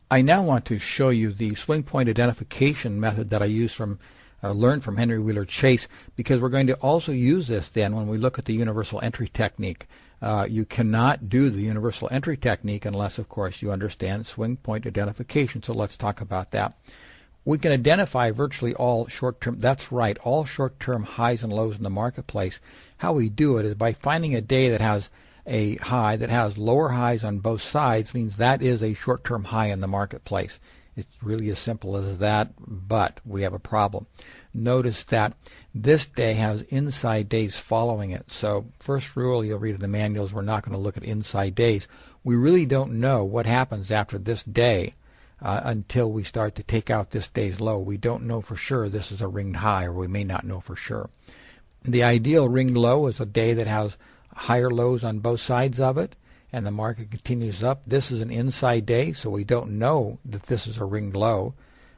I now want to show you the swing point identification method that I used from learned from Henry Wheeler Chase, because we're going to also use this then when we look at the universal entry technique. You cannot do the universal entry technique unless, of course, you understand swing point identification. So let's talk about that. We can identify virtually all short-term, that's right, all short-term highs and lows in the marketplace. How we do it is by finding a day that has a high that has lower highs on both sides, means that is a short-term high in the marketplace. It's really as simple as that, but we have a problem. Notice that this day has inside days following it. So first rule you'll read in the manuals, we're not going to look at inside days. We really don't know what happens after this day until we start to take out this day's low. We don't know for sure this is a ringed high, or we may not know for sure. The ideal ringed low is a day that has higher lows on both sides of it, and the market continues up. This is an inside day, so we don't know that this is a ringed low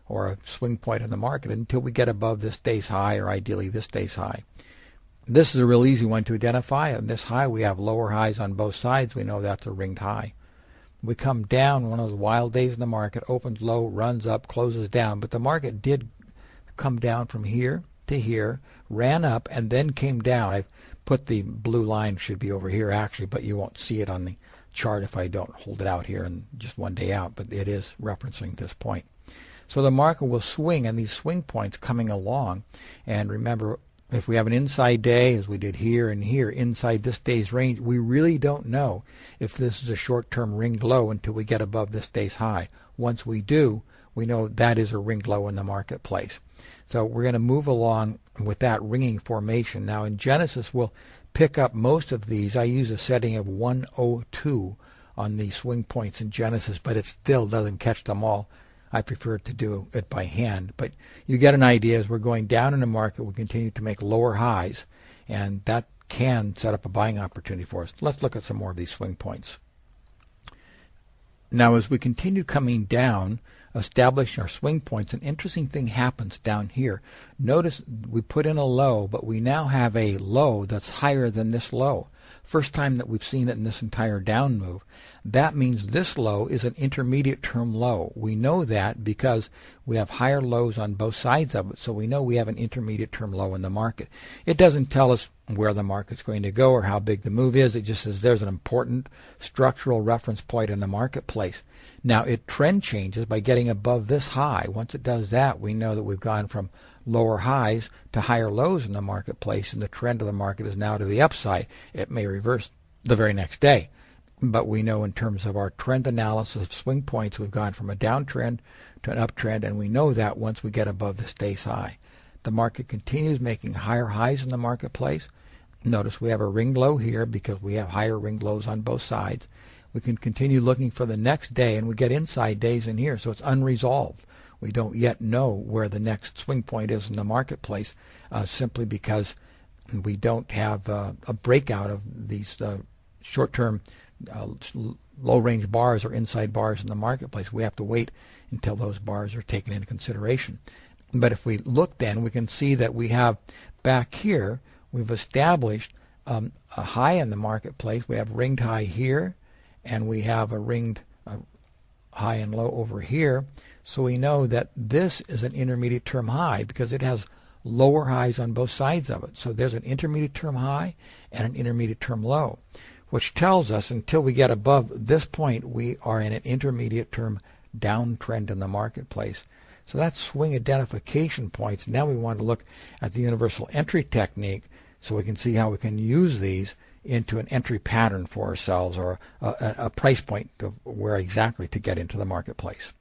or a swing point in the market until we get above this day's high, or ideally this day's high. This is a real easy one to identify. On this high, we have lower highs on both sides. We know that's a ringed high. We come down, one of those wild days in the market, opens low, runs up, closes down. But the market did come down from here to here, ran up, and then came down. I've put the blue line, should be over here actually, but you won't see it on the chart if I don't hold it out here and just one day out, but it is referencing this point. So the market will swing, and these swing points coming along. And remember, if we have an inside day, as we did here and here, inside this day's range, we really don't know if this is a short-term ringed low until we get above this day's high. Once we do, we know that is a ringed low in the marketplace. So we're going to move along with that ringing formation. Now in Genesis, we'll pick up most of these. I use a setting of 102 on the swing points in Genesis, but it still doesn't catch them all. I prefer to do it by hand. But you get an idea. As we're going down in the market, we continue to make lower highs, and that can set up a buying opportunity for us. Let's look at some more of these swing points. Now, as we continue coming down, establishing our swing points, an interesting thing happens down here. Notice we put in a low, but we now have a low that's higher than this low. First time that we've seen it in this entire down move. That means this low is an intermediate term low. We know that because we have higher lows on both sides of it, so we know we have an intermediate term low in the market. It doesn't tell us where the market's going to go or how big the move is. It just says there's an important structural reference point in the marketplace. Now it trend changes by getting above this high. Once it does that, we know that we've gone from lower highs to higher lows in the marketplace, and the trend of the market is now to the upside. It may reverse the very next day, but we know in terms of our trend analysis of swing points, we've gone from a downtrend to an uptrend, and we know that once we get above this day's high. The market continues making higher highs in the marketplace. Notice we have a ringed low here because we have higher ringed lows on both sides. We can continue looking for the next day, and we get inside days in here, so it's unresolved. We don't yet know where the next swing point is in the marketplace, simply because we don't have a breakout of these short-term low-range bars or inside bars in the marketplace. We have to wait until those bars are taken into consideration. But if we look then, we can see that we have back here, we've established a high in the marketplace. We have ringed high here, and we have a ringed high and low over here. So we know that this is an intermediate term high because it has lower highs on both sides of it. So there's an intermediate term high and an intermediate term low, which tells us until we get above this point, we are in an intermediate term downtrend in the marketplace. So that's swing identification points. Now we want to look at the universal entry technique so we can see how we can use these into an entry pattern for ourselves, or a price point of where exactly to get into the marketplace.